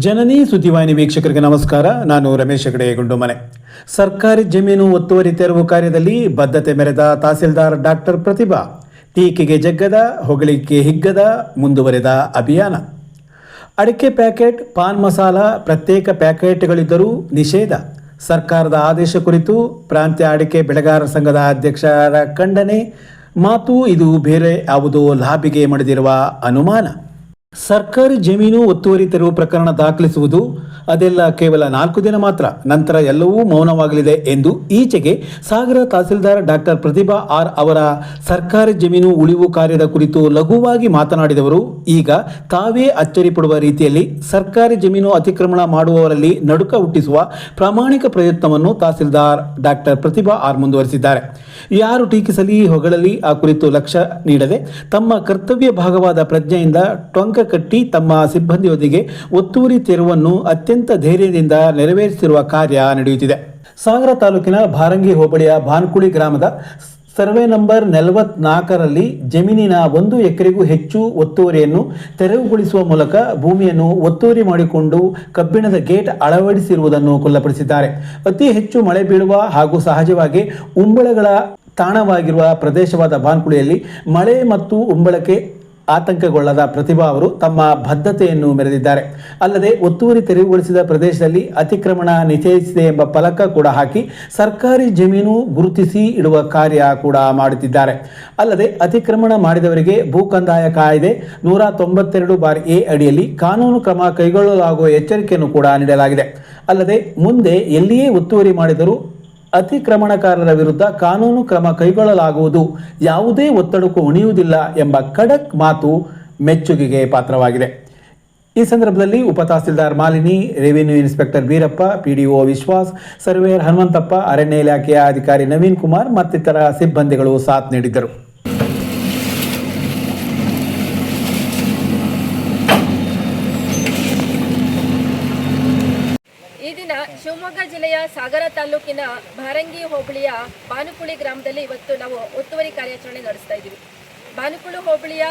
ಜನನಿ ಸುದ್ದಿವಾಹಿನಿ ವೀಕ್ಷಕರಿಗೆ ನಮಸ್ಕಾರ. ನಾನು ರಮೇಶ್ ಹೆಗಡೆ ಗುಂಡುಮನೆ. ಸರ್ಕಾರಿ ಜಮೀನು ಒತ್ತುವರಿ ತೆರವು ಕಾರ್ಯದಲ್ಲಿ ಬದ್ಧತೆ ಮೆರೆದ ತಹಸೀಲ್ದಾರ್ ಡಾಕ್ಟರ್ ಪ್ರತಿಭಾ. ಟೀಕೆಗೆ ಜಗ್ಗದ, ಹೊಗಳಿಕೆ ಹಿಗ್ಗದ, ಮುಂದುವರೆದ ಅಭಿಯಾನ. ಅಡಿಕೆ ಪ್ಯಾಕೆಟ್, ಪಾನ್ ಮಸಾಲ ಪ್ರತ್ಯೇಕ ಪ್ಯಾಕೆಟ್ಗಳಿದ್ದರೂ ನಿಷೇಧ. ಸರ್ಕಾರದ ಆದೇಶ ಕುರಿತು ಪ್ರಾಂತ್ಯ ಅಡಿಕೆ ಬೆಳೆಗಾರರ ಸಂಘದ ಅಧ್ಯಕ್ಷರ ಖಂಡನೆ. ಮಾತು ಇದು ಬೇರೆ ಯಾವುದೋ ಲಾಬಿಗೆ ಮಡಿದಿರುವ ಅನುಮಾನ. ಸರ್ಕಾರಿ ಜಮೀನು ಒತ್ತುವರಿ ತೆರವು ಪ್ರಕರಣ ದಾಖಲಿಸುವುದು ಅದೆಲ್ಲ ಕೇವಲ 4 ದಿನ ಮಾತ್ರ, ನಂತರ ಎಲ್ಲವೂ ಮೌನವಾಗಲಿದೆ ಎಂದು ಈಚೆಗೆ ಸಾಗರ ತಹಸೀಲ್ದಾರ್ ಡಾಕ್ಟರ್ ಪ್ರತಿಭಾ ಆರ್ ಅವರ ಸರ್ಕಾರಿ ಜಮೀನು ಉಳಿವು ಕಾರ್ಯದ ಕುರಿತು ಲಘುವಾಗಿ ಮಾತನಾಡಿದವರು ಈಗ ತಾವೇ ಅಚ್ಚರಿ ಪಡುವ ರೀತಿಯಲ್ಲಿ ಸರ್ಕಾರಿ ಜಮೀನು ಅತಿಕ್ರಮಣ ಮಾಡುವವರಲ್ಲಿ ನಡುಕ ಹುಟ್ಟಿಸುವ ಪ್ರಾಮಾಣಿಕ ಪ್ರಯತ್ನವನ್ನು ತಹಸೀಲ್ದಾರ್ ಡಾಕ್ಟರ್ ಪ್ರತಿಭಾ ಆರ್ ಮುಂದುವರಿಸಿದ್ದಾರೆ. ಯಾರು ಟೀಕಿಸಲಿ ಹೊಗಳಲಿ ಆ ಕುರಿತು ಲಕ್ಷ್ಯ ನೀಡದೆ ತಮ್ಮ ಕರ್ತವ್ಯ ಭಾಗವಾದ ಪ್ರಜ್ಞೆಯಿಂದ ಟೊಂಕ ಕಟ್ಟಿ ತಮ್ಮ ಸಿಬ್ಬಂದಿಯೊಂದಿಗೆ ಒತ್ತುವರಿ ತೆರವನ್ನು ಅತ್ಯಂತ ಧೈರ್ಯದಿಂದ ನೆರವೇರಿಸಿರುವ ಕಾರ್ಯ ನಡೆಯುತ್ತಿದೆ. ಸಾಗರ ತಾಲೂಕಿನ ಭಾರಂಗಿ ಹೋಬಳಿಯ ಬಾನ್ಕುಳಿ ಗ್ರಾಮದ ಸರ್ವೆ ನಂಬರ್ 44ರಲ್ಲಿ ಜಮೀನಿನ 1 ಎಕರೆಗೂ ಹೆಚ್ಚು ಒತ್ತುವರಿಯನ್ನು ತೆರವುಗೊಳಿಸುವ ಮೂಲಕ ಭೂಮಿಯನ್ನು ಒತ್ತುವರಿ ಮಾಡಿಕೊಂಡು ಕಬ್ಬಿಣದ ಗೇಟ್ ಅಳವಡಿಸಿರುವುದನ್ನು ಖುಲ್ಲಪಡಿಸಿದ್ದಾರೆ. ಅತಿ ಹೆಚ್ಚು ಮಳೆ ಬೀಳುವ ಹಾಗೂ ಸಹಜವಾಗಿ ಉಂಬಳಗಳ ತಾಣವಾಗಿರುವ ಪ್ರದೇಶವಾದ ಬಾನ್ಕುಳಿಯಲ್ಲಿ ಮಳೆ ಮತ್ತು ಉಂಬಳಕ್ಕೆ ಆತಂಕಗೊಳ್ಳದ ಪ್ರತಿಭಾ ಅವರು ತಮ್ಮ ಬದ್ಧತೆಯನ್ನು ಮೆರೆದಿದ್ದಾರೆ. ಅಲ್ಲದೆ ಒತ್ತುವರಿ ತೆರವುಗೊಳಿಸಿದ ಪ್ರದೇಶದಲ್ಲಿ ಅತಿಕ್ರಮಣ ನಿಷೇಧಿಸಿದೆ ಎಂಬ ಫಲಕ ಕೂಡ ಹಾಕಿ ಸರ್ಕಾರಿ ಜಮೀನು ಗುರುತಿಸಿ ಇಡುವ ಕಾರ್ಯ ಕೂಡ ಮಾಡುತ್ತಿದ್ದಾರೆ. ಅಲ್ಲದೆ ಅತಿಕ್ರಮಣ ಮಾಡಿದವರಿಗೆ ಭೂ ಕಂದಾಯ ಕಾಯ್ದೆ 192(a) ಅಡಿಯಲ್ಲಿ ಕಾನೂನು ಕ್ರಮ ಕೈಗೊಳ್ಳಲಾಗುವ ಎಚ್ಚರಿಕೆಯನ್ನು ಕೂಡ ನೀಡಲಾಗಿದೆ. ಅಲ್ಲದೆ ಮುಂದೆ ಎಲ್ಲಿಯೇ ಒತ್ತುವರಿ ಮಾಡಿದರೂ ಅತಿಕ್ರಮಣಕಾರರ ವಿರುದ್ಧ ಕಾನೂನು ಕ್ರಮ ಕೈಗೊಳ್ಳಲಾಗುವುದು, ಯಾವುದೇ ಒತ್ತಡಕ್ಕೂ ಉಣಿಯುವುದಿಲ್ಲ ಎಂಬ ಖಡಕ್ ಮಾತು ಮೆಚ್ಚುಗೆಗೆ ಪಾತ್ರವಾಗಿದೆ. ಈ ಸಂದರ್ಭದಲ್ಲಿ ಉಪ tahsildar Malini, revenue inspector Beerappa, PDO Vishwas, surveyor Hanumanthappa, ಅರಣ್ಯ ಇಲಾಖೆಯ ಅಧಿಕಾರಿ ನವೀನ್ ಕುಮಾರ್ ಮತ್ತಿತರ ಸಿಬ್ಬಂದಿಗಳು ಸಾಥ್ ನೀಡಿದ್ದರು. ಈ ದಿನ ಶಿವಮೊಗ್ಗ ಜಿಲ್ಲೆಯ ಸಾಗರ ತಾಲೂಕಿನ ಭಾರಂಗಿ ಹೋಬಳಿಯ ಬಾನುಕುಳಿ ಗ್ರಾಮದಲ್ಲಿ ಇವತ್ತು ನಾವು ಒತ್ತುವರಿ ಕಾರ್ಯಾಚರಣೆ ನಡೆಸ್ತಾ ಇದ್ದೀವಿ. ಬಾನುಕುಳಿ ಹೋಬಳಿಯ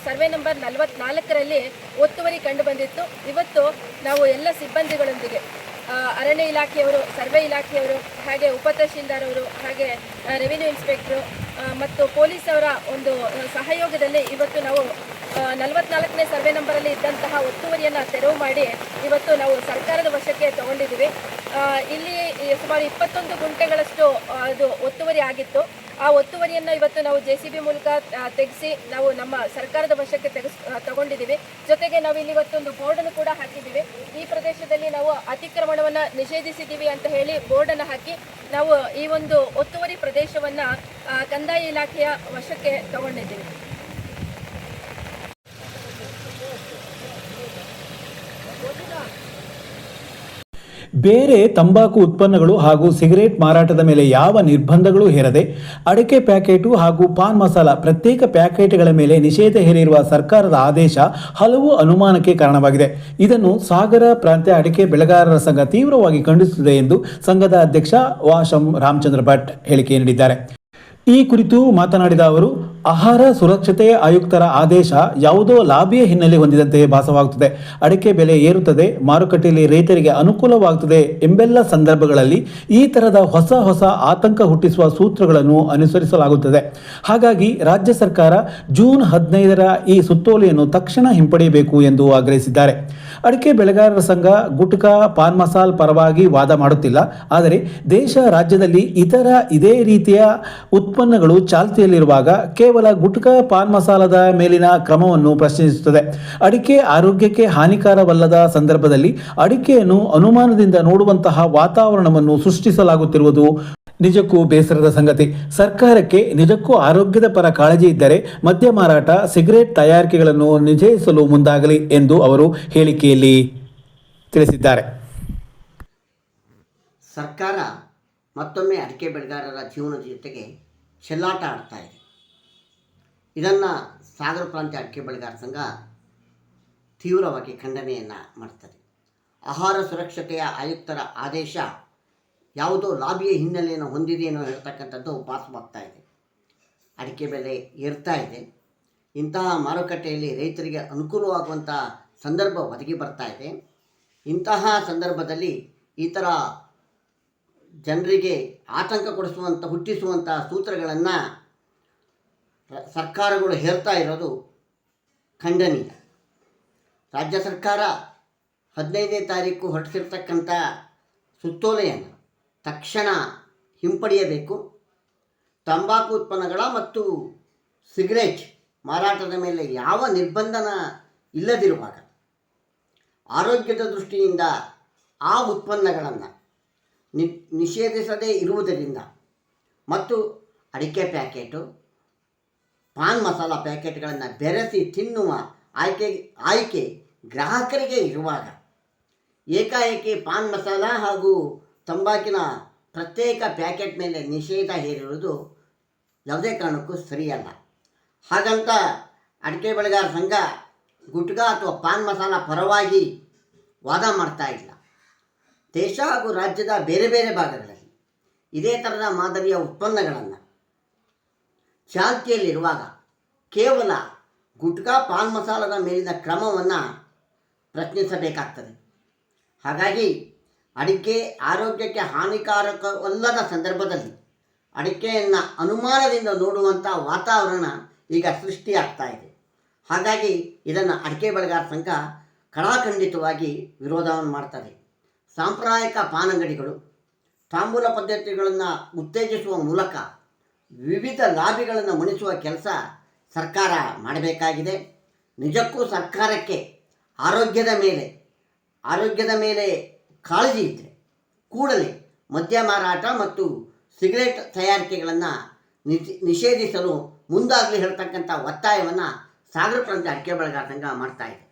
ಸರ್ವೆ ನಂಬರ್ 44ರಲ್ಲಿ ಒತ್ತುವರಿ ಕಂಡು ಬಂದಿತ್ತು. ಇವತ್ತು ನಾವು ಎಲ್ಲ ಸಿಬ್ಬಂದಿಗಳೊಂದಿಗೆ ಅರಣ್ಯ ಇಲಾಖೆಯವರು, ಸರ್ವೆ ಇಲಾಖೆಯವರು, ಹಾಗೆ ಉಪ ತಹಶೀಲ್ದಾರ್ ಅವರು, ಹಾಗೆ ರೆವಿನ್ಯೂ ಇನ್ಸ್ಪೆಕ್ಟರು ಮತ್ತು ಪೊಲೀಸ್ ಅವರ ಒಂದು ಸಹಯೋಗದಲ್ಲಿ ಇವತ್ತು ನಾವು 44ನೇ ಸರ್ವೆ ನಂಬರಲ್ಲಿ ಇದ್ದಂತಹ ಒತ್ತುವರಿಯನ್ನು ತೆರವು ಮಾಡಿ ಇವತ್ತು ನಾವು ಸರ್ಕಾರದ ವಶಕ್ಕೆ ತಗೊಂಡಿದ್ದೀವಿ. ಇಲ್ಲಿ ಸುಮಾರು 21 ಗುಂಟೆಗಳಷ್ಟು ಅದು ಒತ್ತುವರಿ ಆಗಿತ್ತು. ಆ ಒತ್ತುವರಿಯನ್ನು ಇವತ್ತು ನಾವು JCB ಮೂಲಕ ತೆಗೆಸಿ ನಾವು ನಮ್ಮ ಸರ್ಕಾರದ ವಶಕ್ಕೆ ತಗೊಂಡಿದ್ದೀವಿ. ಜೊತೆಗೆ ನಾವು ಇಲ್ಲಿ ಇವತ್ತೊಂದು ಬೋರ್ಡನ್ನು ಕೂಡ ಹಾಕಿದ್ದೀವಿ. ಈ ಪ್ರದೇಶದಲ್ಲಿ ನಾವು ಅತಿಕ್ರಮಣವನ್ನು ನಿಷೇಧಿಸಿದ್ದೀವಿ ಅಂತ ಹೇಳಿ ಬೋರ್ಡನ್ನು ಹಾಕಿ ನಾವು ಈ ಒಂದು ಒತ್ತುವರಿ ಪ್ರದೇಶವನ್ನು ಕಂದಾಯ ಇಲಾಖೆಯ ವಶಕ್ಕೆ ತಗೊಂಡಿದ್ದೀವಿ. ಬೇರೆ ತಂಬಾಕು ಉತ್ಪನ್ನಗಳು ಹಾಗೂ ಸಿಗರೇಟ್ ಮಾರಾಟದ ಮೇಲೆ ಯಾವ ನಿರ್ಬಂಧಗಳು ಹೇರದೆ ಅಡಿಕೆ ಪ್ಯಾಕೆಟು ಹಾಗೂ ಪಾನ್ ಮಸಾಲ ಪ್ರತ್ಯೇಕ ಪ್ಯಾಕೆಟ್ಗಳ ಮೇಲೆ ನಿಷೇಧ ಹೇರಿರುವ ಸರ್ಕಾರದ ಆದೇಶ ಹಲವು ಅನುಮಾನಕ್ಕೆ ಕಾರಣವಾಗಿದೆ. ಇದನ್ನು ಸಾಗರ ಪ್ರಾಂತ್ಯ ಅಡಿಕೆ ಬೆಳೆಗಾರರ ಸಂಘ ತೀವ್ರವಾಗಿ ಖಂಡಿಸುತ್ತದೆ ಎಂದು ಸಂಘದ ಅಧ್ಯಕ್ಷ ವಾಶಂ ರಾಮಚಂದ್ರ ಭಟ್ ಹೇಳಿಕೆ ನೀಡಿದ್ದಾರೆ. ಈ ಕುರಿತು ಮಾತನಾಡಿದ ಅವರು, ಆಹಾರ ಸುರಕ್ಷತೆ ಆಯುಕ್ತರ ಆದೇಶ ಯಾವುದೋ ಲಾಬಿಯ ಹಿನ್ನೆಲೆ ಹೊಂದಿದಂತೆ ಭಾಸವಾಗುತ್ತದೆ. ಅಡಿಕೆ ಬೆಲೆ ಏರುತ್ತದೆ, ಮಾರುಕಟ್ಟೆಯಲ್ಲಿ ರೈತರಿಗೆ ಅನುಕೂಲವಾಗುತ್ತದೆ ಎಂಬೆಲ್ಲ ಸಂದರ್ಭಗಳಲ್ಲಿ ಈ ತರಹದ ಹೊಸ ಆತಂಕ ಹುಟ್ಟಿಸುವ ಸೂತ್ರಗಳನ್ನು ಅನುಸರಿಸಲಾಗುತ್ತದೆ. ಹಾಗಾಗಿ ರಾಜ್ಯ ಸರ್ಕಾರ ಜೂನ್ 15ರ ಈ ಸುತ್ತೋಲೆಯನ್ನು ತಕ್ಷಣ ಹಿಂಪಡೆಯಬೇಕು ಎಂದು ಆಗ್ರಹಿಸಿದ್ದಾರೆ. ಅಡಿಕೆ ಬೆಳೆಗಾರರ ಸಂಘ ಗುಟ್ಕಾ, ಪಾನ್ ಮಸಾಲ್ ಪರವಾಗಿ ವಾದ ಮಾಡುತ್ತಿಲ್ಲ. ಆದರೆ ರಾಜ್ಯದಲ್ಲಿ ಇದೇ ರೀತಿಯ ಉತ್ಪನ್ನಗಳು ಚಾಲ್ತಿಯಲ್ಲಿರುವಾಗ ಕೇವಲ ಗುಟ್ಕಾ, ಪಾನ್ ಮಸಾಲದ ಮೇಲಿನ ಕ್ರಮವನ್ನು ಪ್ರಶ್ನಿಸುತ್ತದೆ. ಅಡಿಕೆ ಆರೋಗ್ಯಕ್ಕೆ ಹಾನಿಕಾರವಲ್ಲದ ಸಂದರ್ಭದಲ್ಲಿ ಅಡಿಕೆಯನ್ನು ಅನುಮಾನದಿಂದ ನೋಡುವಂತಹ ವಾತಾವರಣವನ್ನು ಸೃಷ್ಟಿಸಲಾಗುತ್ತಿರುವುದು ನಿಜಕ್ಕೂ ಬೇಸರದ ಸಂಗತಿ. ಸರ್ಕಾರಕ್ಕೆ ನಿಜಕ್ಕೂ ಆರೋಗ್ಯದ ಪರ ಕಾಳಜಿ ಇದ್ದರೆ ಮದ್ಯ ಮಾರಾಟ, ಸಿಗರೇಟ್ ತಯಾರಿಕೆಗಳನ್ನು ನಿಷೇಧಿಸಲು ಮುಂದಾಗಲಿ ಎಂದು ಅವರು ಹೇಳಿಕೆಯಲ್ಲಿ ತಿಳಿಸಿದ್ದಾರೆ. ಸರ್ಕಾರ ಮತ್ತೊಮ್ಮೆ ಅಡಿಕೆ ಬೆಳೆಗಾರರ ಜೀವನದ ಜೊತೆಗೆ ಚೆಲ್ಲಾಟ ಆಡ್ತಾ ಇದೆ. ಇದನ್ನು ಸಾಗರ ಪ್ರಾಂತ್ಯ ಅಡಿಕೆ ಬೆಳೆಗಾರ ಸಂಘ ತೀವ್ರವಾಗಿ ಖಂಡನೆಯನ್ನು ಮಾಡ್ತದೆ. ಆಹಾರ ಸುರಕ್ಷತೆಯ ಆಯುಕ್ತರ ಆದೇಶ ಯಾವುದೋ ಲಾಬಿಯ ಹಿನ್ನೆಲೆಯನ್ನು ಹೊಂದಿದೆಯೋ ಹೇಳ್ತಕ್ಕಂಥದ್ದು ಭಾಸವಾಗ್ತಾ ಇದೆ. ಅಡಿಕೆ ಬೆಲೆ ಏರ್ತಾ ಇದೆ. ಇಂತಹ ಮಾರುಕಟ್ಟೆಯಲ್ಲಿ ರೈತರಿಗೆ ಅನುಕೂಲವಾಗುವಂಥ ಸಂದರ್ಭ ಒದಗಿ ಬರ್ತಾ ಇದೆ. ಇಂತಹ ಸಂದರ್ಭದಲ್ಲಿ ಈ ಥರ ಜನರಿಗೆ ಆತಂಕ ಹುಟ್ಟಿಸುವಂಥ ಸೂತ್ರಗಳನ್ನು ಸರ್ಕಾರಗಳು ಹೇರ್ತಾ ಇರೋದು ಖಂಡನೀಯ. ರಾಜ್ಯ ಸರ್ಕಾರ 15ನೇ ತಾರೀಕು ಹೊರಡಿಸಿರ್ತಕ್ಕಂಥ ಸುತ್ತೋಲೆಯನ್ನು ತಕ್ಷಣ ಹಿಂಪಡೆಯಬೇಕು. ತಂಬಾಕು ಉತ್ಪನ್ನಗಳ ಮತ್ತು ಸಿಗರೇಟ್ ಮಾರಾಟದ ಮೇಲೆ ಯಾವ ನಿರ್ಬಂಧನ ಇಲ್ಲದಿರುವಾಗ ಆರೋಗ್ಯದ ದೃಷ್ಟಿಯಿಂದ ಆ ಉತ್ಪನ್ನಗಳನ್ನು ನಿಷೇಧಿಸದೇ ಇರುವುದರಿಂದ ಮತ್ತು ಅಡಿಕೆ ಪ್ಯಾಕೆಟು, ಪಾನ್ ಮಸಾಲ ಪ್ಯಾಕೆಟ್ಗಳನ್ನು ಬೆರೆಸಿ ತಿನ್ನುವ ಆಯ್ಕೆ ಗ್ರಾಹಕರಿಗೆ ಇರುವಾಗ ಏಕಾಏಕಿ ಪಾನ್ ಮಸಾಲ ಹಾಗೂ ತಂಬಾಕಿನ ಪ್ರತ್ಯೇಕ ಪ್ಯಾಕೆಟ್ ಮೇಲೆ ನಿಷೇಧ ಹೇರಿರುವುದು ಯಾವುದೇ ಕಾರಣಕ್ಕೂ ಸರಿಯಲ್ಲ. ಹಾಗಂತ ಅಡಿಕೆ ಬೆಳೆಗಾರ ಸಂಘ ಗುಟ್ಕಾ ಅಥವಾ ಪಾನ್ ಮಸಾಲ ಪರವಾಗಿ ವಾದ ಮಾಡ್ತಾ ಇಲ್ಲ. ದೇಶ ಹಾಗೂ ರಾಜ್ಯದ ಬೇರೆ ಬೇರೆ ಭಾಗಗಳಲ್ಲಿ ಇದೇ ಥರದ ಮಾದರಿಯ ಉತ್ಪನ್ನಗಳನ್ನು ಚಾಲ್ತಿಯಲ್ಲಿರುವಾಗ ಕೇವಲ ಗುಟ್ಕಾ ಪಾನ್ ಮಸಾಲದ ಮೇಲಿನ ಕ್ರಮವನ್ನು ಪ್ರಶ್ನಿಸಬೇಕಾಗ್ತದೆ. ಹಾಗಾಗಿ ಅಡಿಕೆ ಆರೋಗ್ಯಕ್ಕೆ ಹಾನಿಕಾರಕವಲ್ಲದ ಸಂದರ್ಭದಲ್ಲಿ ಅಡಿಕೆಯನ್ನು ಅನುಮಾನದಿಂದ ನೋಡುವಂಥ ವಾತಾವರಣ ಈಗ ಸೃಷ್ಟಿಯಾಗ್ತಾ ಇದೆ. ಹಾಗಾಗಿ ಇದನ್ನು ಅಡಿಕೆ ಬೆಳೆಗಾರ ಸಂಘ ಕಡಾಖಂಡಿತವಾಗಿ ವಿರೋಧವನ್ನು ಮಾಡ್ತದೆ. ಸಾಂಪ್ರದಾಯಿಕ ಪಾನಂಗಡಿಗಳು ತಾಂಬೂಲ ಪದ್ಧತಿಗಳನ್ನು ಉತ್ತೇಜಿಸುವ ಮೂಲಕ ವಿವಿಧ ಲಾಬಿಗಳನ್ನು ಮಣಿಸುವ ಕೆಲಸ ಸರ್ಕಾರ ಮಾಡಬೇಕಾಗಿದೆ. ನಿಜಕ್ಕೂ ಸರ್ಕಾರಕ್ಕೆ ಆರೋಗ್ಯದ ಮೇಲೆ ಕಾಳಜಿ ಇದ್ದರೆ ಕೂಡಲೇ ಮದ್ಯ ಮಾರಾಟ ಮತ್ತು ಸಿಗರೇಟ್ ತಯಾರಿಕೆಗಳನ್ನು ನಿಷೇಧಿಸಲು ಮುಂದಾಗಲಿ ಹೇಳ್ತಕ್ಕಂಥ ಒತ್ತಾಯವನ್ನು ಸಾಗರ ಪ್ರಾಂತ್ಯ ಅಡಿಕೆ ಬೆಳೆಗಾರ ಸಂಘ ಮಾಡ್ತಾ ಇದೆ.